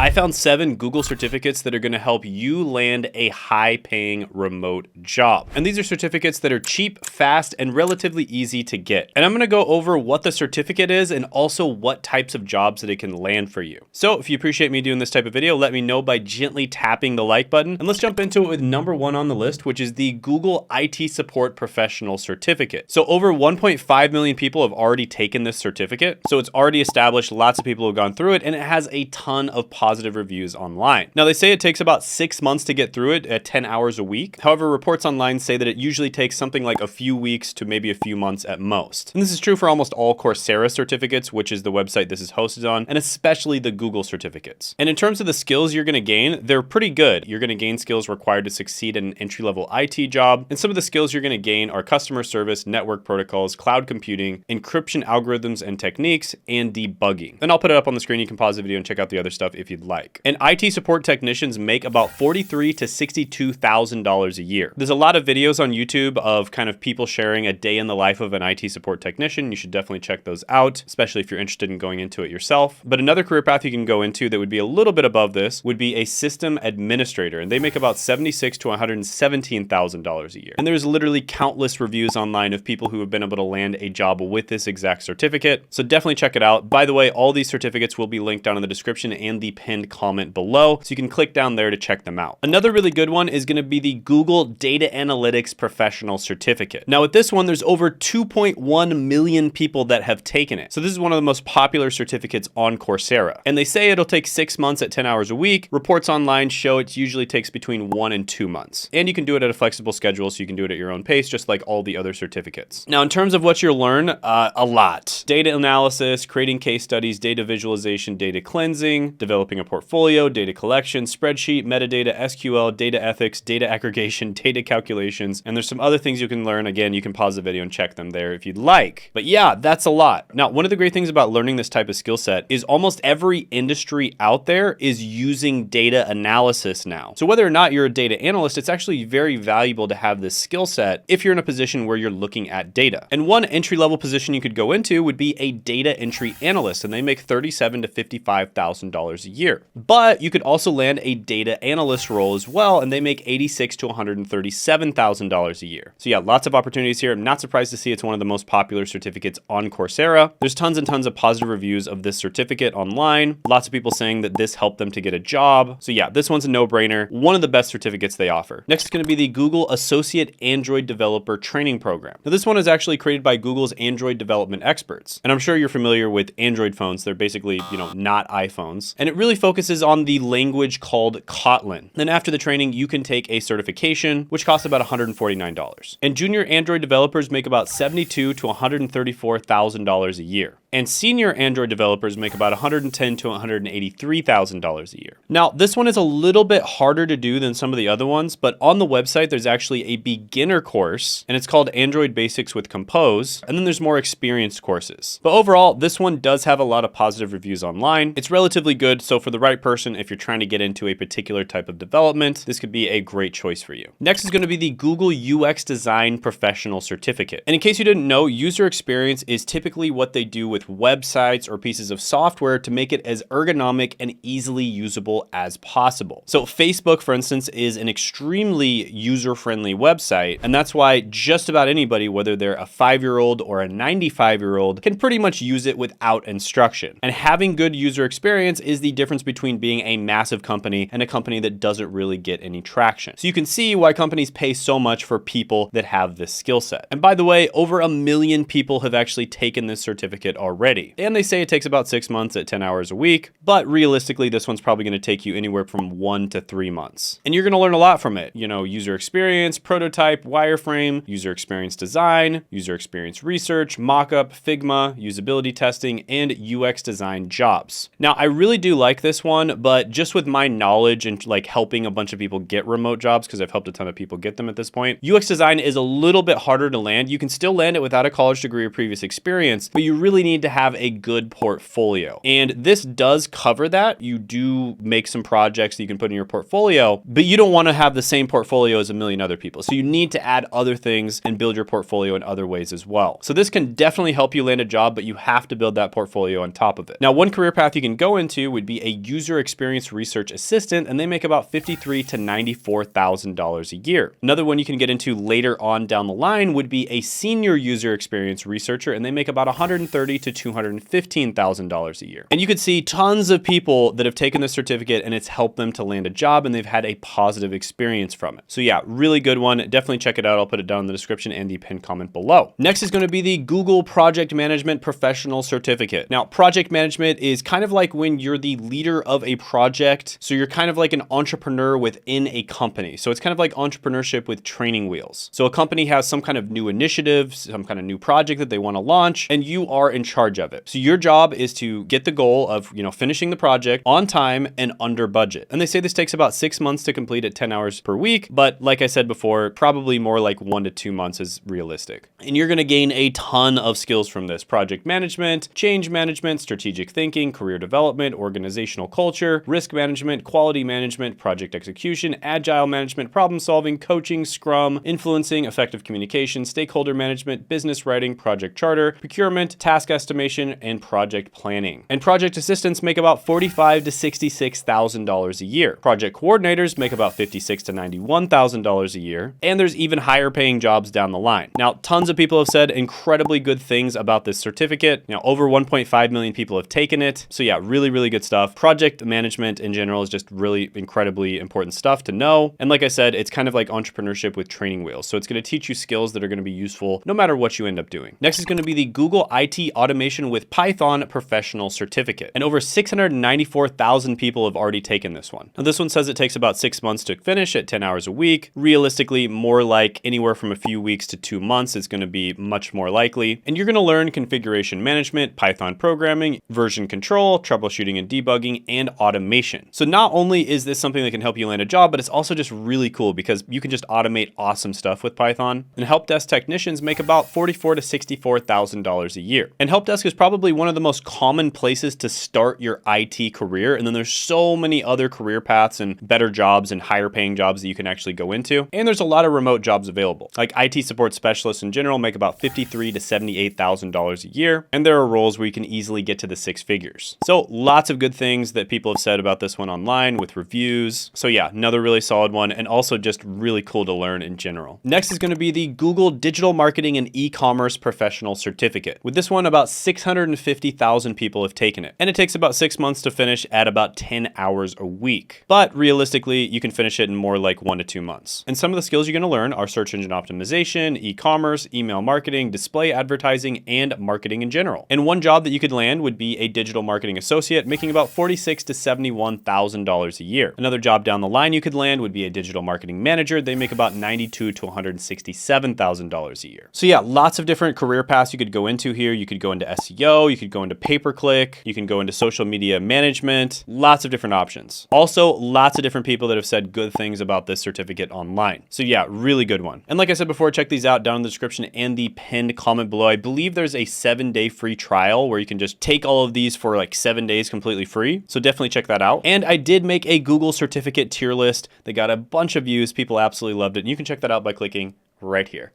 I found 7 Google certificates that are going to help you land a high-paying remote job. And these are certificates that are cheap, fast, and relatively easy to get. And I'm going to go over what the certificate is and also what types of jobs that it can land for you. So if you appreciate me doing this type of video, let me know by gently tapping the like button. And let's jump into it with number 1 on the list, which is the Google IT Support Professional Certificate. So over 1.5 million people have already taken this certificate. So it's already established, lots of people have gone through it, and it has a ton of positive reviews online. Now they say it takes about 6 months to get through it at 10 hours a week. However, reports online say that it usually takes something like a few weeks to maybe a few months at most. And this is true for almost all Coursera certificates, which is the website this is hosted on, and especially the Google certificates. And in terms of the skills you're going to gain, they're pretty good. You're going to gain skills required to succeed in an entry-level IT job. And some of the skills you're going to gain are customer service, network protocols, cloud computing, encryption algorithms and techniques, and debugging. Then I'll put it up on the screen. You can pause the video and check out the other stuff if you'd like. And IT support technicians make about $43,000 to $62,000 a year. There's a lot of videos on YouTube of kind of people sharing a day in the life of an IT support technician. You should definitely check those out, especially if you're interested in going into it yourself. But another career path you can go into that would be a little bit above this would be a system administrator. And they make about $76,000 to $117,000 a year. And there's literally countless reviews online of people who have been able to land a job with this exact certificate. So definitely check it out. By the way, all these certificates will be linked down in the description and the pinned comment below. So you can click down there to check them out. Another really good one is going to be the Google Data Analytics Professional Certificate. Now with this one, there's over 2.1 million people that have taken it. So this is one of the most popular certificates on Coursera. And they say it'll take 6 months at 10 hours a week. Reports online show it usually takes between 1 and 2 months. And you can do it at a flexible schedule, so you can do it at your own pace, just like all the other certificates. Now, in terms of what you'll learn, a lot. Data analysis, creating case studies, data visualization, data cleansing, developing a portfolio, data collection, spreadsheet, metadata, SQL, data ethics, data aggregation, data calculations, and there's some other things you can learn. Again, you can pause the video and check them there if you'd like. But yeah, that's a lot. Now, one of the great things about learning this type of skill set is almost every industry out there is using data analysis now. So whether or not you're a data analyst, it's actually very valuable to have this skill set if you're in a position where you're looking at data. And one entry-level position you could go into would be a data entry analyst, and they make $37,000 to $55,000 a year. But you could also land a data analyst role as well, and they make $86,000 to $137,000 a year. So yeah, lots of opportunities here. I'm not surprised to see it's one of the most popular certificates on Coursera. There's tons and tons of positive reviews of this certificate online. Lots of people saying that this helped them to get a job. So yeah, this one's a no-brainer. One of the best certificates they offer. Next is going to be the Google Associate Android Developer Training Program. Now this one is actually created by Google's Android development experts. And I'm sure you're familiar with Android phones. They're basically, not iPhones. And it really focuses on the language called Kotlin. Then after the training, you can take a certification, which costs about $149. And junior Android developers make about $72,000 to $134,000 a year. And senior Android developers make about $110,000 to $183,000 a year. Now, this one is a little bit harder to do than some of the other ones, but on the website, there's actually a beginner course, and it's called Android Basics with Compose, and then there's more experienced courses. But overall, this one does have a lot of positive reviews online. It's relatively good, so for the right person, if you're trying to get into a particular type of development, this could be a great choice for you. Next is going to be the Google UX Design Professional Certificate. And in case you didn't know, user experience is typically what they do with websites or pieces of software to make it as ergonomic and easily usable as possible. So Facebook, for instance, is an extremely user-friendly website, and that's why just about anybody, whether they're a 5-year-old or a 95-year-old, can pretty much use it without instruction. And having good user experience is the difference between being a massive company and a company that doesn't really get any traction. So you can see why companies pay so much for people that have this skill set. And by the way, over 1 million people have actually taken this certificate already. And they say it takes about 6 months at 10 hours a week, but realistically, this one's probably going to take you anywhere from 1 to 3 months. And you're going to learn a lot from it. User experience, prototype, wireframe, user experience design, user experience research, mockup, Figma, usability testing, and UX design jobs. Now, I really do like this one, but just with my knowledge and helping a bunch of people get remote jobs, because I've helped a ton of people get them at this point, UX design is a little bit harder to land. You can still land it without a college degree or previous experience, but you really need to have a good portfolio. And this does cover that. You do make some projects that you can put in your portfolio, but you don't want to have the same portfolio as a million other people. So you need to add other things and build your portfolio in other ways as well. So this can definitely help you land a job, but you have to build that portfolio on top of it. Now, one career path you can go into would be a user experience research assistant, and they make about $53,000 to $94,000 a year. Another one you can get into later on down the line would be a senior user experience researcher, and they make about $130,000 to $215,000 a year. And you could see tons of people that have taken this certificate and it's helped them to land a job and they've had a positive experience from it. So yeah, really good one. Definitely check it out. I'll put it down in the description and the pinned comment below. Next is going to be the Google Project Management Professional Certificate. Now, project management is kind of like when you're the leader of a project. So you're kind of like an entrepreneur within a company. So it's kind of like entrepreneurship with training wheels. So a company has some kind of new initiative, some kind of new project that they want to launch, and you are in charge of it. So your job is to get the goal of, finishing the project on time and under budget. And they say this takes about 6 months to complete at 10 hours per week. But like I said before, probably more like 1 to 2 months is realistic. And you're going to gain a ton of skills from this: project management, change management, strategic thinking, career development, organizational culture, risk management, quality management, project execution, agile management, problem solving, coaching, scrum, influencing, effective communication, stakeholder management, business writing, project charter, procurement, task estimation, and project planning. And project assistants make about $45,000 to $66,000 a year. Project coordinators make about $56,000 to $91,000 a year. And there's even higher paying jobs down the line. Now, tons of people have said incredibly good things about this certificate. Over 1.5 million people have taken it. So yeah, really, really good stuff. Project management in general is just really incredibly important stuff to know. And like I said, it's kind of like entrepreneurship with training wheels. So it's going to teach you skills that are going to be useful no matter what you end up doing. Next is going to be the Google IT Automation with Python Professional Certificate. And over 694,000 people have already taken this one. Now, this one says it takes about 6 months to finish at 10 hours a week. Realistically, more like anywhere from a few weeks to 2 months is going to be much more likely. And you're going to learn configuration management, Python programming, version control, troubleshooting and debugging, and automation. So not only is this something that can help you land a job, but it's also just really cool because you can just automate awesome stuff with Python. And help desk technicians make about $44,000 to $64,000 a year. And help desk is probably one of the most common places to start your IT career. And then there's so many other career paths and better jobs and higher paying jobs that you can actually go into. And there's a lot of remote jobs available. Like IT support specialists in general make about $53,000 to $78,000 a year. And there are roles where you can easily get to the 6 figures. So lots of good things that people have said about this one online with reviews. So yeah, another really solid one, and also just really cool to learn in general. Next is going to be the Google Digital Marketing and E-commerce Professional Certificate. With this one, about 650,000 people have taken it. And it takes about 6 months to finish at about 10 hours a week. But realistically, you can finish it in more like 1 to 2 months. And some of the skills you're going to learn are search engine optimization, e-commerce, email marketing, display advertising, and marketing in general. And one job that you could land would be a digital marketing associate, making about $46,000 to $71,000 a year. Another job down the line you could land would be a digital marketing manager. They make about $92,000 to $167,000 a year. So yeah, lots of different career paths you could go into here. You could go into SEO, you could go into pay-per-click, you can go into social media management, lots of different options. Also, lots of different people that have said good things about this certificate online. So yeah, really good one. And like I said before, check these out down in the description and the pinned comment below. I believe there's a 7-day free trial where you can just take all of these for like 7 days completely free. So definitely check that out. And I did make a Google certificate tier list that got a bunch of views. People absolutely loved it. And you can check that out by clicking right here.